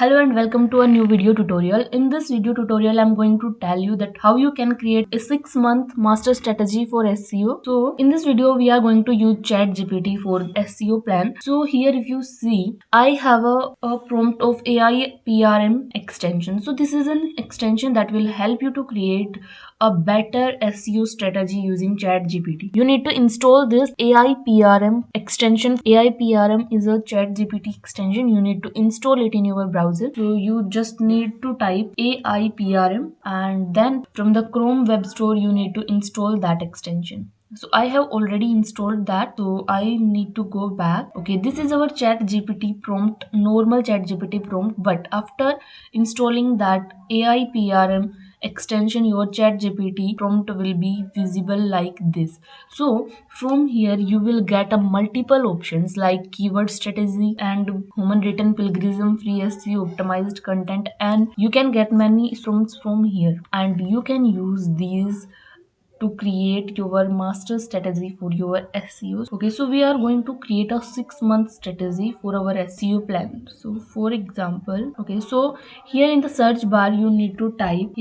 Hello and welcome to a new video tutorial. In this video tutorial, I'm going to tell you that how you can create a 6-month master strategy for SEO. So in this video, we are going to use ChatGPT for SEO plan. So here if you see, I have a prompt of AI PRM extension. So this is an extension that will help you to create a better SEO strategy using ChatGPT. You need to install this AI PRM extension. AI PRM is a ChatGPT extension. You need to install it in your browser. So you just need to type AI PRM and then from the Chrome web store you need to install that extension. So I have already installed that, so I need to go back. Okay, this is our ChatGPT prompt, normal ChatGPT prompt, but after installing that AI PRM extension, your ChatGPT prompt will be visible like this. So from here you will get a multiple options like keyword strategy and human written pilgrim, free SEO, optimized content, and you can get many prompts from here and you can use these to create your master strategy for your SEO. Okay, so we are going to create a 6-month strategy for our SEO plan. So for example, okay, so here in the search bar you need to type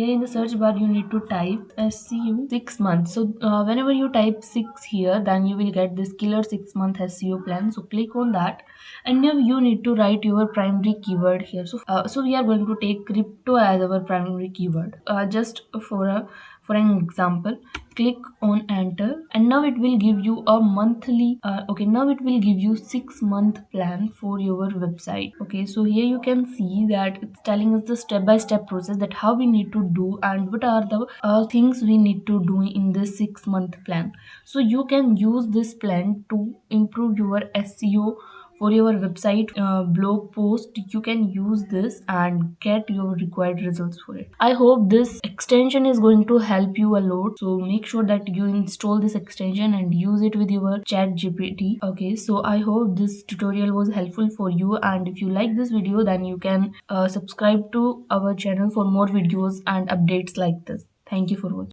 SEO 6 months. So whenever you type 6 here, then you will get this killer 6-month SEO plan. So click on that and now you need to write your primary keyword here. So we are going to take crypto as our primary keyword. Just for an example, click on enter and now it will give you a monthly now it will give you 6-month plan for your website. Okay, so here you can see that it's telling us the step-by-step process that how we need to do and what are the things we need to do in this 6-month plan. So you can use this plan to improve your SEO for your website, blog post. You can use this and get your required results for it. I hope this extension is going to help you a lot, so make sure that you install this extension and use it with your chat gpt. Okay, so I hope this tutorial was helpful for you, and if you like this video then you can subscribe to our channel for more videos and updates like this. Thank you for watching.